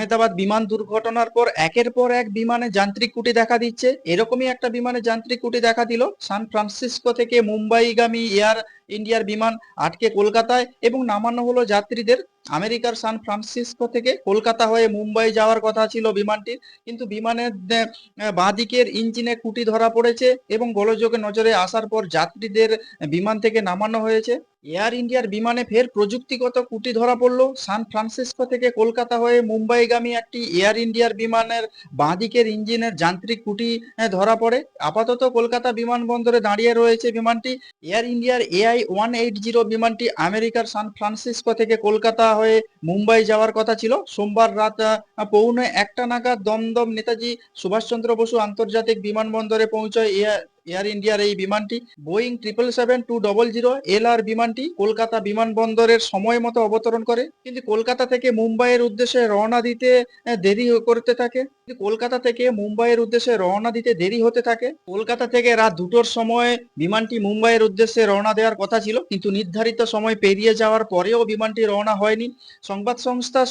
আহমেদাবাদ বিমান দুর্ঘটনার পর এক বিমানে যান্ত্রিক ত্রুটি দেখা দিচ্ছে। এরকমই একটা বিমানে যান্ত্রিক ত্রুটি দেখা দিল সান ফ্রান্সিসকো থেকে মুম্বাইগামী এয়ার ইন্ডিয়ার বিমান আটকে কলকাতায়, এবং নামানো হলো যাত্রীদের। আমেরিকার সান ফ্রান্সিসকো থেকে কলকাতা হয়ে মুম্বাই যাওয়ার কথা ছিল বিমানটির, কিন্তু বিমানের বাঁ দিকের ইঞ্জিনে ত্রুটি ধরা পড়েছে এবং গোলযোগে নজরে আসার পর যাত্রীদের বিমান থেকে নামানো হয়েছে। এয়ার ইন্ডিয়ার বিমানে ফের প্রযুক্তিগত ত্রুটি ধরা পড়ল। সান ফ্রান্সিসকো থেকে কলকাতা হয়ে মুম্বাইগামী একটি এয়ার ইন্ডিয়ার বিমানের বাঁ দিকের ইঞ্জিনের যান্ত্রিক ত্রুটি ধরা পড়ে। আপাতত কলকাতা বিমানবন্দরে দাঁড়িয়ে রয়েছে বিমানটি। এয়ার ইন্ডিয়ার AI-180 বিমানটি আমেরিকার সান ফ্রান্সিসকো থেকে কলকাতা হয়ে মুম্বাই যাওয়ার কথা ছিল। সোমবার রাত 1:15 নাগাদ দমদম নেতাজি সুভাষচন্দ্র বসু আন্তর্জাতিক বিমানবন্দরে পৌঁছয় এয়ার ইন্ডিয়ার এই বিমানটি। বোয়িং 777-200 LR বিমানটি কলকাতা বিমানবন্দরের সময় মতো অবতরণ করে, কিন্তু কলকাতা থেকে মুম্বাইয়ের উদ্দেশ্যে রওনা দিতে দেরি করতে থাকে। দেরি হতে থাকে। কলকাতা থেকে রাত 2টোর সময় বিমানটি মুম্বাইয়ের উদ্দেশ্যে রওনা দেওয়ার কথা ছিল, কিন্তু নির্ধারিত সময় পেরিয়ে যাওয়ার পরেও বিমানটি রওনা হয়নি। সংবাদ সংস্থা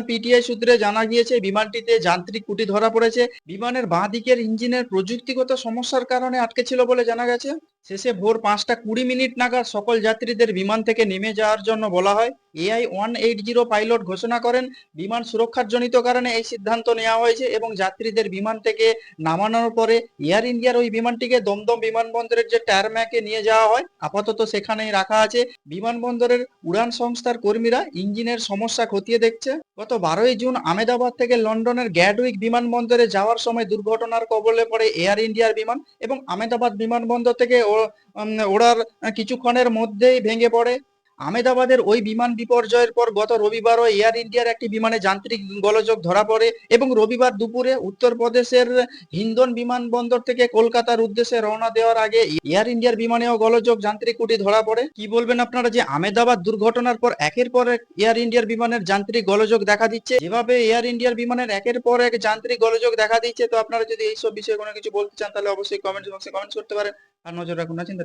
PTI সূত্রে জানা গিয়েছে, বিমানটিতে যান্ত্রিক ত্রুটি ধরা পড়েছে। বিমানের বাঁ দিকের ইঞ্জিনের প্রযুক্তিগত সমস্যার কারণে আটকে ছিল বলে জানা গেছে। শেষে ভোর 5:20 নাগাদ সকল যাত্রীদের বিমান থেকে নেমে যাওয়ার জন্য বলা হয়। AI-180 পাইলট ঘোষণা করেন, বিমান সুরক্ষাজনিত কারণে এই সিদ্ধান্ত নেওয়া হয়েছে এবং যাত্রীদের বিমান থেকে নামানোর পরে এয়ার ইন্ডিয়ার ওই বিমানটিকে দমদম বিমানবন্দরের যে টারম্যাকে নিয়ে যাওয়া হয়। আপাতত সেখানেই রাখা আছে। বিমানবন্দরের উড়ান সংস্থার কর্মীরা ইঞ্জিনের সমস্যা খতিয়ে দেখছে। গত 12ই জুন আহমেদাবাদ থেকে লন্ডনের গ্যাটউইক বিমানবন্দরে যাওয়ার সময় দুর্ঘটনার কবলে পড়ে এয়ার ইন্ডিয়ার বিমান, এবং আহমেদাবাদ বিমানবন্দর থেকে ওড়ার কিছুক্ষণের মধ্যেই ভেঙে পড়ে। আহমেদাবাদের ওই বিমান বিপর্যয়ের পর গত রবিবারও এয়ার ইন্ডিয়ার একটি বিমানে যান্ত্রিক গোলযোগ ধরা পড়ে, এবং রবিবার দুপুরে উত্তরপ্রদেশের হিন্দন বিমানবন্দর থেকে কলকাতার উদ্দেশ্যে রওনা দেওয়ার আগে এয়ার ইন্ডিয়ার বিমানেও গোলযোগ যান্ত্রিক ত্রুটি ধরা পড়ে। কি বলবেন আপনারা যে আহমেদাবাদ দুর্ঘটনার পর একের পর এক এয়ার ইন্ডিয়ার বিমানের যান্ত্রিক গোলযোগ দেখা দিচ্ছে? যেভাবে এয়ার ইন্ডিয়ার বিমানের একের পর এক যান্ত্রিক গোলযোগ দেখা দিচ্ছে, তো আপনারা যদি এইসব বিষয়ে কোনো কিছু বলতে চান তাহলে অবশ্যই কমেন্ট বক্সে কমেন্ট করতে পারেন। আর নজর রাখুন না চিন্তা।